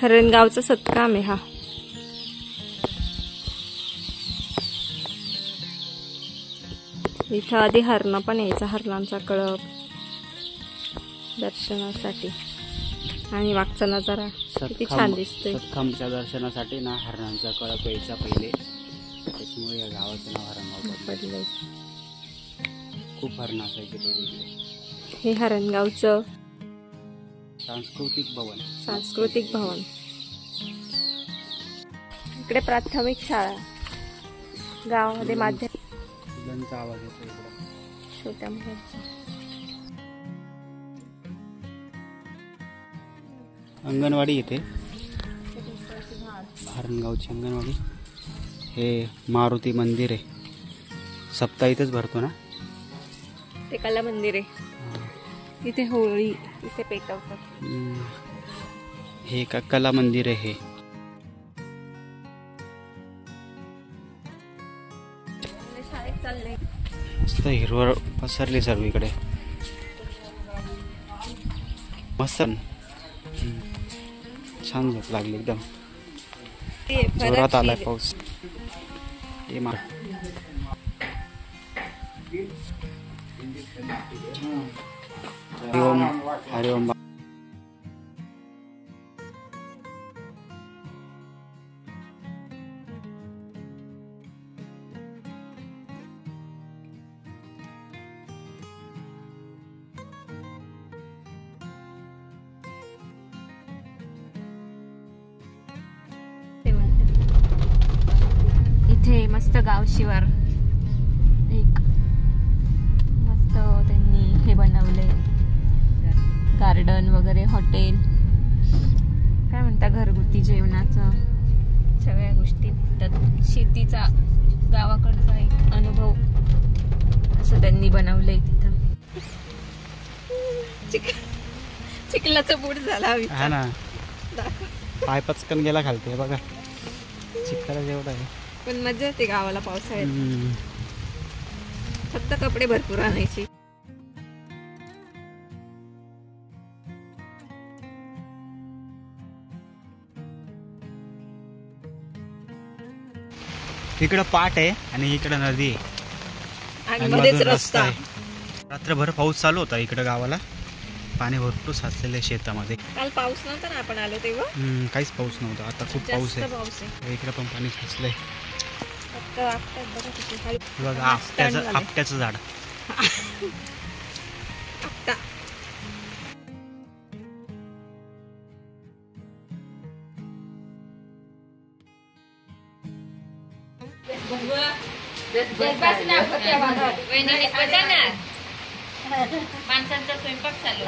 हरणगावचा सतकाम आहे हा. इथं आधी हरण पण यायचा, हरणांचा कळप दर्शनासाठी. आणि मागचा नजारा किती छान दिसतोय. सतकामच्या दर्शनासाठी ना हरणांचा कळप यायचा पहिले, त्याच्यामुळे या गावाचं नाव हरणगाव पडलंय. खूप हरण असायचे पहिले. हे हरणगावचं सांस्कृतिक भवन. इकडे प्राथमिक शाळा, गावामध्ये माध्यमिक. मुलांचा आवाज येतो इकडे, छोट्या मुलांचा. अंगणवाडी येते, हरणगावची अंगणवाडी. हे मारुती मंदिर आहे, सप्ताह इथेच भरतो ना. ते कला मंदिर आहे, तिथे होळी इथे पेटवतात. हे का कला मंदिर आहे. शाळेत चाललंय. मस्त हिरवळ पसरली सर्व इकडे, मस्त छान झोप लागली एकदम. जोरात आलाय पाऊस. हरिओम हरिओम. इथे मस्त गाव शिवार एक मस्त त्यांनी हे बनवले, गार्डन वगैरे, हॉटेल, काय म्हणता, घरगुती जेवणाचं सगळ्या गोष्टी भेटतात. शेतीचा गावाकडचा एक अनुभव असं त्यांनी बनवलंय तिथं. चिखलाचं बूट झाला हा ना, पाय पचकन गेला खालते बघा, चिखला जेवढा आहे. पण मजा येते गावाला पावसाळ्यात. फक्त कपडे भरपूर आणायचे. इकडं पाट आहे आणि इकडं नदी आहे आणि मध्येच रस्ता. रात्रभर पाऊस चालू होता इकडं गावाला, पाणी भरपूर साचलेलं आहे शेतामध्ये. काल पाऊस नव्हता ना आपण आलो तेव्हा, काहीच पाऊस नव्हता. आता खूप पाऊस आहे. इकडं पण पाणी साचलंय. बघा आपट्याचं झाड. माणसांचा स्वयंपाक चालू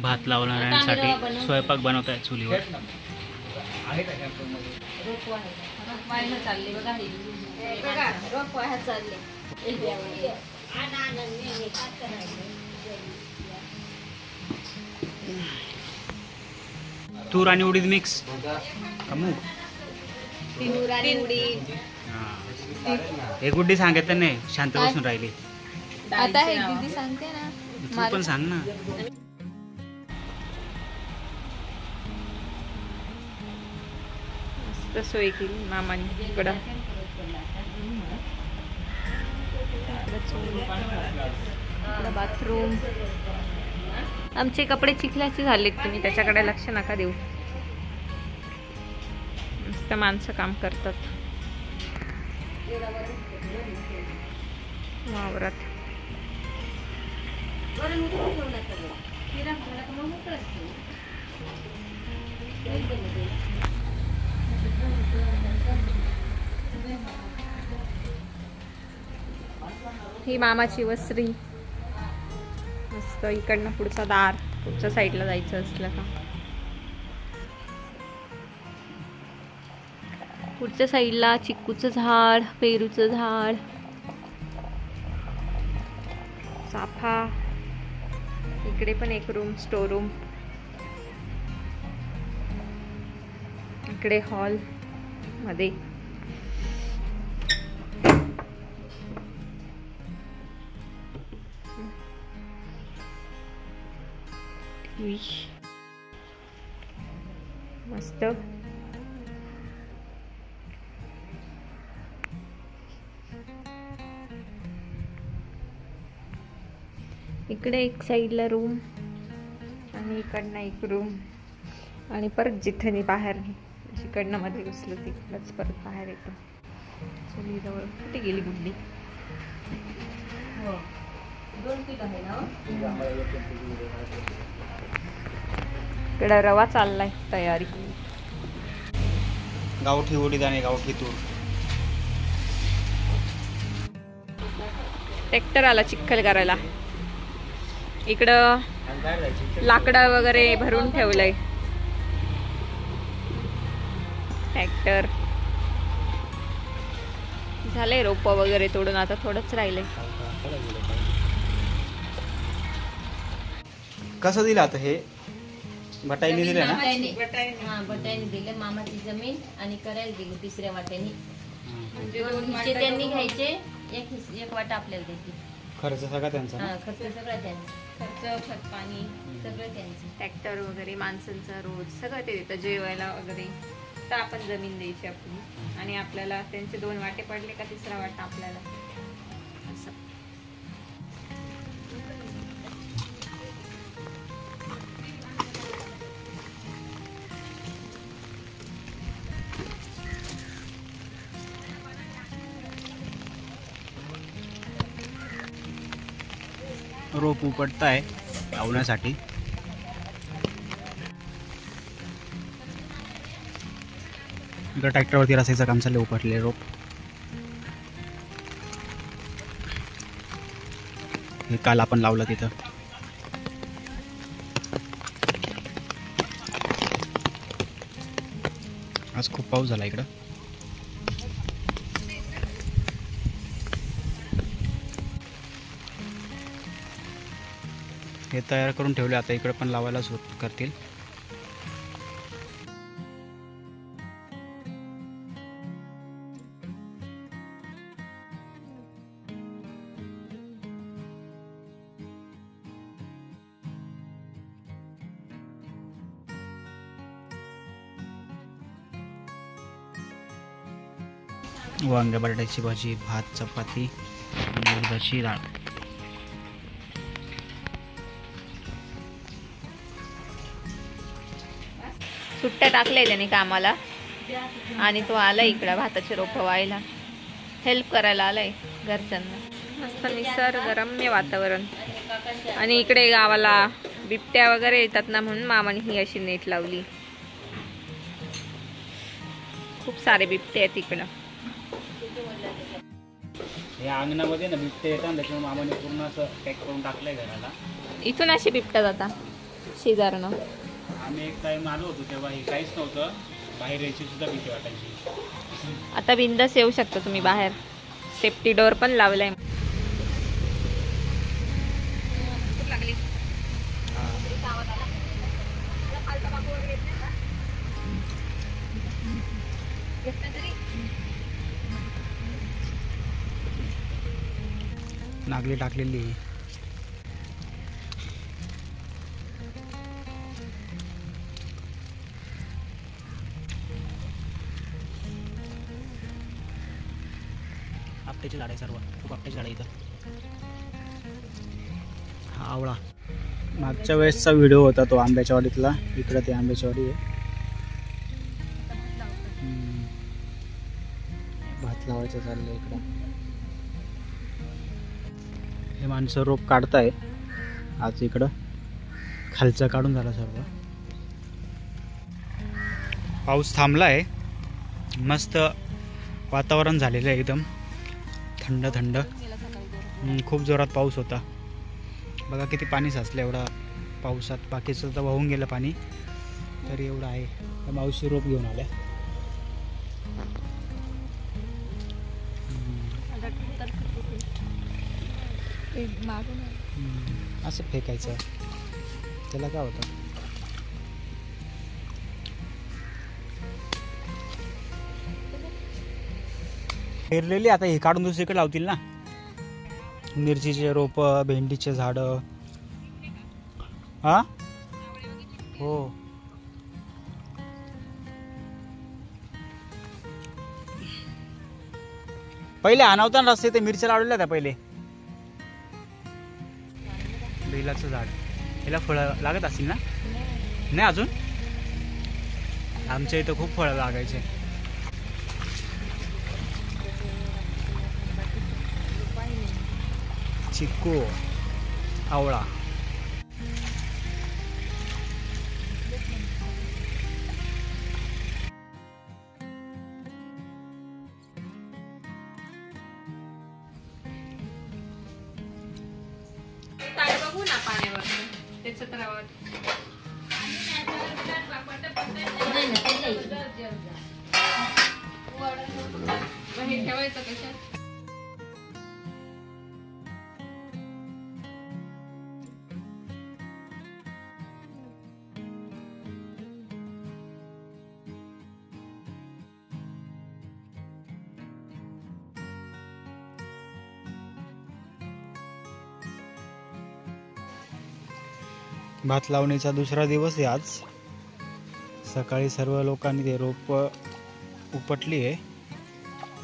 भात लावणाऱ्यांसाठी स्वयंपाक बनवताय चुलीवर. तूर आणि उडीद मिक्स. एक गुड्डी सांगितलं नाही, शांत बसून राहिली. आता हे दीदी सांगते ना, तू पण सांग ना. सोय केली मामाने. इकडं बाथरूम. आमचे कपडे चिखलाचे झालेत, तुम्ही त्याच्याकडे लक्ष नका देऊ. मस्त माणसं काम करतात वावरात. ही मामाची वस्त्री मस्त. इकडनं पुढचा दार, पुढच्या साईडला जायचं असलं का पुढच्या साईडला चिक्कूचं झाड, पेरूचं झाड, चाफा. इकडे पण एक रूम, स्टोर रूम. इकडे हॉल मध्ये मस्त. इकडे एक साईडला रूम आणि इकडनं एक रूम आणि परत जिथे बाहेर इकडनं मध्ये घुसलो तिकडंच परत बाहेर येतो. चली जवळ कुठे गेली गुड्डी? इकडं रवा चाललाय तयारी. गावठी उडीद आणि गावठी तूर. ट्रॅक्टर आला चिखल करायला. इकडं लाकडं वगैरे भरून ठेवलंय ट्रॅक्टर. झालंय रोप वगैरे तोडून, आता थोडंच राहिलंय. कसं दिलं आता हे? बटाईने दिले ना? बटाईने दिले. मामाची जमीन आणि करायला दिली तिसऱ्या वाट्याने. म्हणजे त्यांनी घ्यायचे, एक वाटा आपल्याला द्यायची. खर्च सगळा त्यांचा ना? खर्च सगळं त्यांचं. खर्च, खत पाणी सगळं त्यांचं. ट्रॅक्टर वगैरे, माणसांचा रोज सगळं ते देतं. जेवायला वगैरे तर आपण जमीन द्यायची आपली आणि आपल्याला त्यांचे 2 वाटे पडले का तिसरा वाटा आपल्याला असं. रोप उपटताय लावण्यासाठी. इकडं ट्रॅक्टरवरती रसायचं काम चाललं. उपटले रोप. हे काल आपण लावलं तिथं. आज खूप पाऊस झाला इकडं. हे तयार करून ठेवले. आता इकडे पण लावायला सुरू करतील. वांग्या बटाट्याची भाजी, भात, चपाती, उडदाची डाळ. सुट्ट्या टाकल्या त्याने कामाला आणि तो आला इकडं भाताचे रोप व्हायला. हेल्प करायला आलाय घरच्यांना. मस्त निसर्गरम्य वातावरण. आणि इकडे गावाला बिबट्या वगैरे येतात ना, म्हणून मामाने ही अशी नेट लावली. खूप सारे बिबटे आहेत इकडं. या अंगणामध्ये ना बिबटे येतात, त्याच्यामुळे मामाने पूर्ण असं पॅक करून टाकलंय घराला. इथून अशी बिबट्या जातात शेजारनं. आम्ही एक टाइम आलो होतो तेव्हा हे काहीच नव्हतं. बाहेर यायची सुद्धा भीती वाटायची. आता बिंदास येऊ शकता तुम्ही बाहेर. सेफ्टी डोअर पण लावलाय. नागली टाकलेली. आपट्याची झाड आहे सर्व. खूप आपट्याची झाड आहे इथं. हा आवळा. मागच्या वेळेसचा व्हिडिओ होता तो आंब्याच्या वाडीतला. इकडं ते आंब्याची वाडी आहे. भात लावायचं चाललंय इकडं. हे माणसं रोप काढताय आज. इकडं खालचं काढून झालं सर्व. पाऊस थांबलाय. मस्त वातावरण झालेलं आहे एकदम थंड थंड. खूप जोरात पाऊस होता. बघा किती पाणी साचलं एवढा पावसात. बाकीचं तर वाहून गेलं पाणी, तरी एवढं आहे. त्या मावशी रोप घेऊन आल्या. असं फेकायचं, त्याला काय होतं. पेरलेली आता हे काढून दुसरीकडे लावतील ना. मिरचीचे रोप, भेंडीचे झाडं. हा हो, पहिले आणवता रस्ते ते मिरच्या लावलेल्या त्या पहिले. बेलाचं झाड, याला फळं लागत असतील ना? नाही अजून. आमच्या इथं खूप फळं लागायचे. चिक्कू, आवळा. बघू ना पाण्यावर त्याचं तर हे ठेवायचं कशात. भात लावणीचा दुसरा दिवस आहे आज. सकाळी सर्व लोकांनी ते रोप उपटली आहे,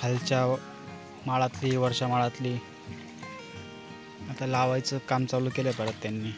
खालच्या माळातली, वरच्या माळातली. आता लावायचं काम चालू केलं परत त्यांनी.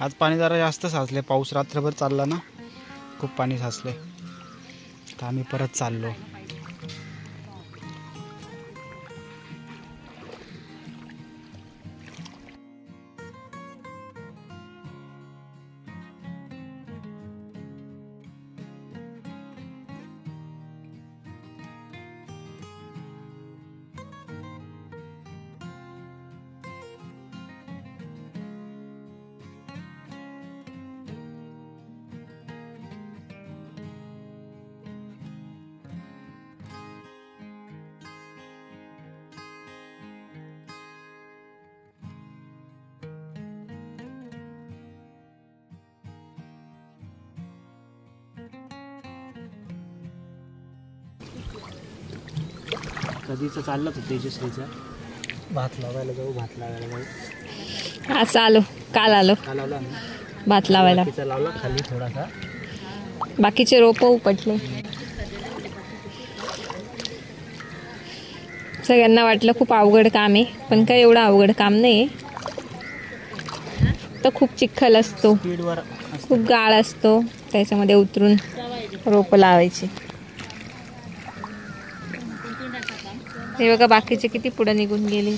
आज पाणी जरा जास्त साचले. पाऊस रात्रभर चालला ना, खूप पाणी साचले. तर आम्ही परत चाललो. कधीच चाललं होतं तेजस्वीचा. भात लावायला जाऊ, भात लावायला जाऊ. असं आलो, काल आलो का लावला आम्ही? भात लावायला. बाकीचा लावला खाली थोडासा. बाकीचे रोप उपटले. सगळ्यांना वाटलं खूप अवघड काम आहे, पण काय एवढं अवघड काम नाही. तर खूप चिखल असतो, स्पीडवर खूप गाळ असतो, त्याच्यामध्ये उतरून रोप लावायची. हे बघा बाकीचे किती पुढे निघून गेले.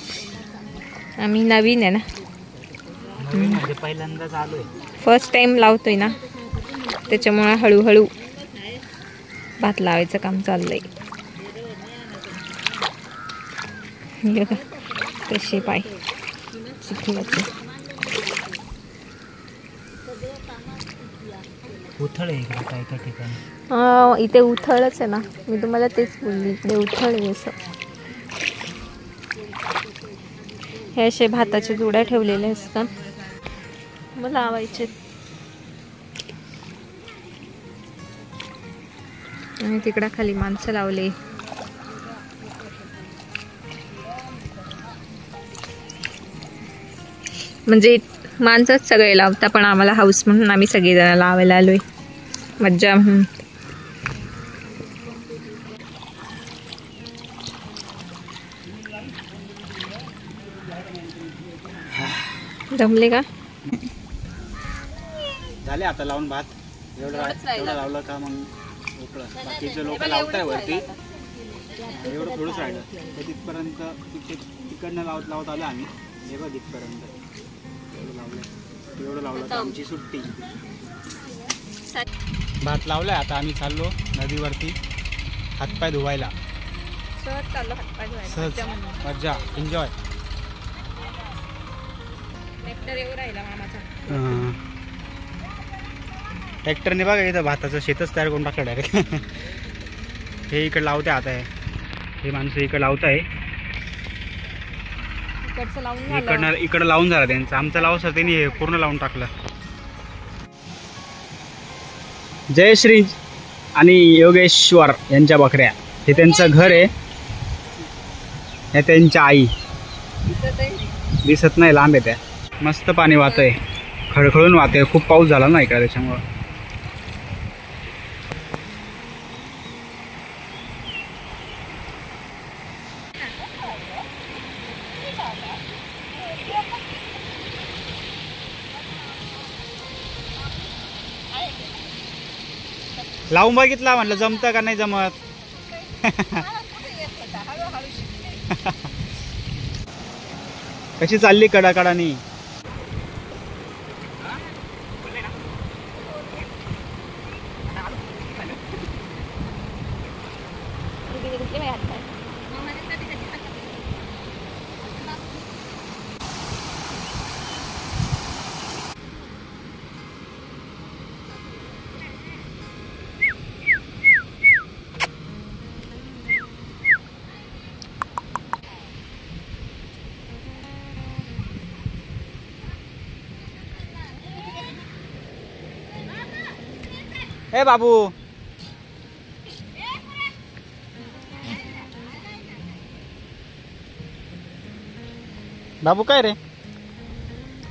आम्ही नवीन आहे ना, म्हणजे पहिल्यांदाच आलोय, फर्स्ट टाइम लावतोय ना, त्याच्यामुळे हळूहळू भात लावायचं काम चाललंय. हे बघा कसे पाय चिखलाचे. उथळ आहे इकडे काय काय ठिकाणी. इथे उथळच आहे ना, मी तुम्हाला तेच बोलली, इकडे उथळ आहे असं. हे असे भाताचे जुड्या ठेवलेले असतात, मग लावायचे. आणि तिकडं खाली माणसं लावले. म्हणजे माणसंच सगळे लावता, पण आम्हाला हाऊस म्हणून आम्ही सगळेजण लावायला आलोय, मज्जा म्हणून. जमले का? झाले आता लावून भात. एवढं लावलं का मग मोकळं. बाकीचे लोक लावताय वरती, एवढं थोडंच राहिलं. तर तिथपर्यंत तिकडनं लावत आलं आम्ही. हे बघ तिथपर्यंत एवढं लावलं तर आमची सुट्टी. भात लावलाय. आता आम्ही चाललो नदीवरती हातपाय धुवायला. सहज चाललो हातपाय धुवायला सहज मज्जा म्हणून. मज्जा एन्जॉय. ट्रॅक्टर येऊ राहिला मामाचा. ट्रॅक्टरने बघा इथं भाताचं शेतच तयार करून टाकलं डायरेक्ट. हे इकडे लावते आता आहे, हे माणसं इकडे लावत आहे, इकडचं लावून झालं. इकडं लावून झाला त्यांचं. आमचं लावू सर त्यांनी हे पूर्ण लावून टाकलं. जयश्री आणि योगेश्वर यांच्या बकऱ्या, हे त्यांचं घर आहे. हे त्यांच्या आई दिसत नाही, लांब आहे त्या. मस्त पाणी वाहतंय, खळखळून वाहतंय. खूप पाऊस झाला ना इकडे त्याच्यामुळं. लावून बघितला म्हटलं जमतं का नाही जमत. कशी चालली कडाकडानी. ए बाबू, बाबू काय रे,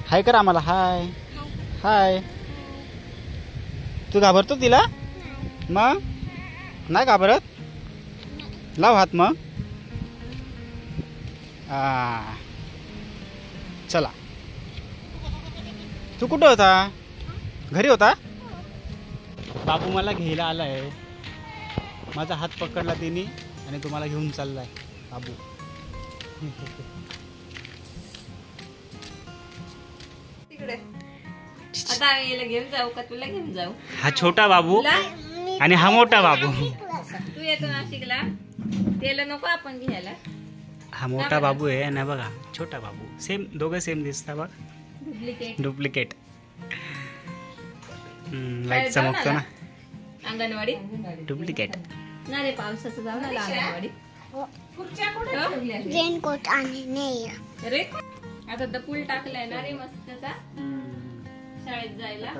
हाय कर आम्हाला. हाय हाय. तू घाबरतो तिला? मग नाही घाबरत. लाव हात मग. चला. तू कुठं होता? घरी होता? बाबू मला घ्यायला आलाय. माझा हात पकडला तिने आणि तुम्हाला घेऊन चाललाय बाबू. तिकडे आता आम्ही याला घेऊन जाऊ का तुला घेऊन जाऊ? हा छोटा बाबू आणि हा मोठा बाबू. तू येतो नाशिकला, त्याला नको आपण घ्यायला. हा मोठा बाबू आहे ना, बघा छोटा बाबू. सेम, दोघं सेम दिसता बघ. डुप्लिकेट. लाईट चमकतो ना. अंगणवाडी डुप्लिकेट. ना रे, पावसाचं जाऊ ना अंगणवाडी. रेनकोट आणि नाही रे, आता तर पूल टाकलाय ना रे मस्त त्याचा, शाळेत जायला.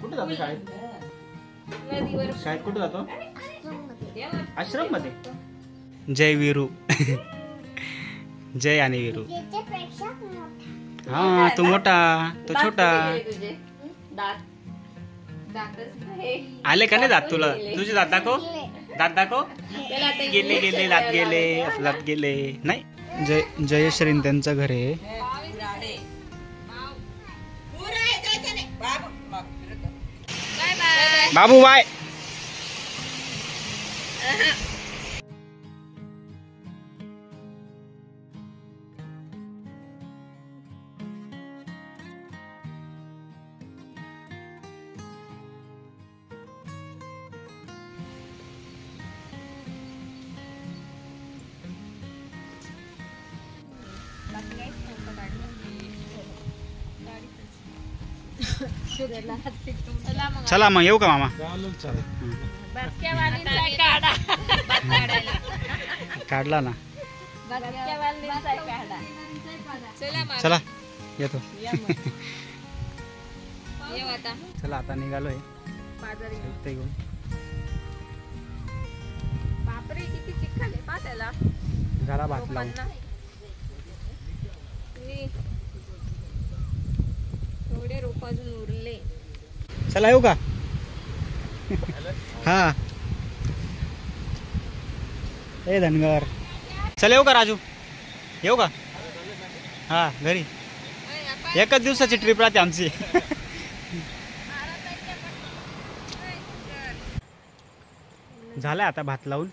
कुठे जातो शाळेत? नदीवर. शाळेत कुठे जातो? आश्रम मध्ये. जय वीरू. जय आणि वीरू. हा, तू मोठा तो छोटा. आले का नाही दात तुला? तुझे दात दाखव, दात दाखव. गेले गेले दात गेले, दात गेले नाही. जयश्रीन त्यांचं घर आहे. बाबू बाय. चला मग येऊ का मामा? काढला ना. चला येतो. चला आता निघालोय साहित्य घेऊन. बापरे, किती चिखल आहे पात्याला. जरा भात लावून. थोडे रोप अजून उरले. चला येऊ का? हा. ए धनगर, चल येऊ का राजू? येऊ का? हा, घरी. एकच दिवसाची ट्रिप राहते आमची. झालं आता भात लावून.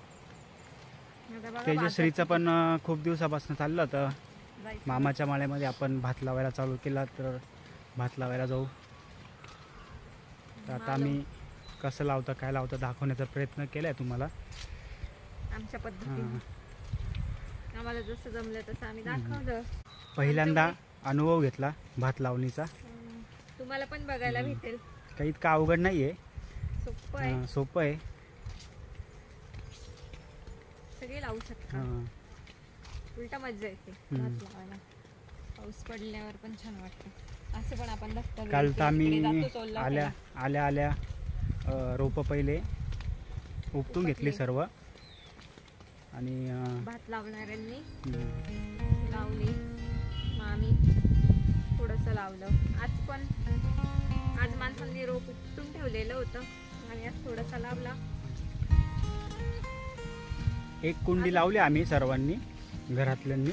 तेजश्रीचं पण खूप दिवसापासून चाललं होतं. मामाच्या माळ्यामध्ये आपण भात लावायला चालू केला, तर भात लावायला जाऊ. तर आता आम्ही कसं लावतं काय लावतं दाखवण्याचा प्रयत्न केलाय तुम्हाला. आमच्या पद्धतीने. हां. आम्हाला जसं जमलं तसं आम्ही दाखवलं. पहिल्यांदा अनुभव घेतला भात लावणीचा. तुम्हाला पण बघायला भेटेल. काही इतका अवघड नाही आहे, सोपं आहे, सोपं आहे. सगळे लावू शकतात. हां. उलटा मजा येते हम्म. भात लावायला. पाऊस पडल्यावर पण छान वाटतं. असं पण आपण बघतो काल तर आम्ही जातो सोलला आल्या आल्या आल्या रोपं पहिले उपटून घेतली सर्व आणि भात लावणाऱ्यांनी हम्म. लावली. मग आम्ही थोडंसं लावलं. आज माणसांनी रोप उपटून ठेवलेलं होतं आणि आज थोडंसं लावला. एक कुंडी लावली आम्ही सर्वांनी घरातल्यांनी.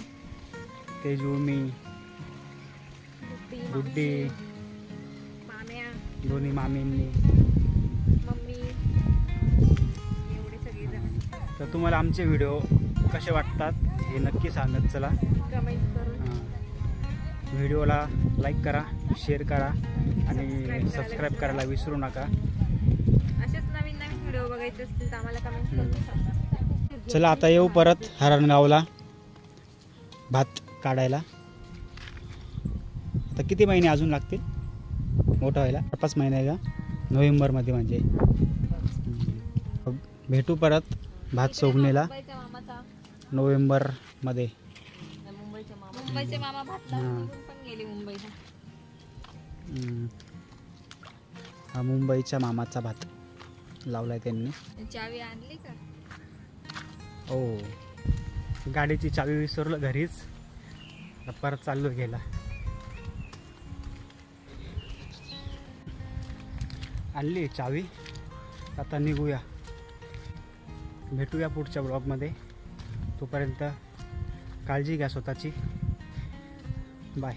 तेजू, मी, गुड्डी, माम्या, दोन्ही मामींनी. मम्मी, एवढे सगळे जण. तर तुम्हाला आमचे व्हिडिओ कसे वाटतात हे नक्की सांगत चला. कमेंट करून व्हिडिओला लाईक करा, शेअर करा आणि सबस्क्राईब करायला विसरू नका. असेच नवीन नवीन व्हिडिओ बघायचे असतील तर आम्हाला कमेंट करून सांगा. चला आता येऊ परत हरणगावला भात काढायला. आता किती महिने अजून लागतील मोठं व्हायला? 5 महिने आहे का? नोव्हेंबरमध्ये म्हणजे. भेटू परत भात सोगणीला मुंबईच्या मामाचा नोव्हेंबरमध्ये. मुंबईचे मामा भात लावून पण गेले मुंबईला. हा मुंबईच्या मामाचा भात लावलाय त्यांनी. चावी आणली का? हो, गाडीची चावी विसरलो घरीच. आता परत चाललो गेला. आणली चावी. आता निघूया. भेटूया पुढच्या ब्लॉगमध्ये. तोपर्यंत काळजी घ्या स्वतःची. बाय.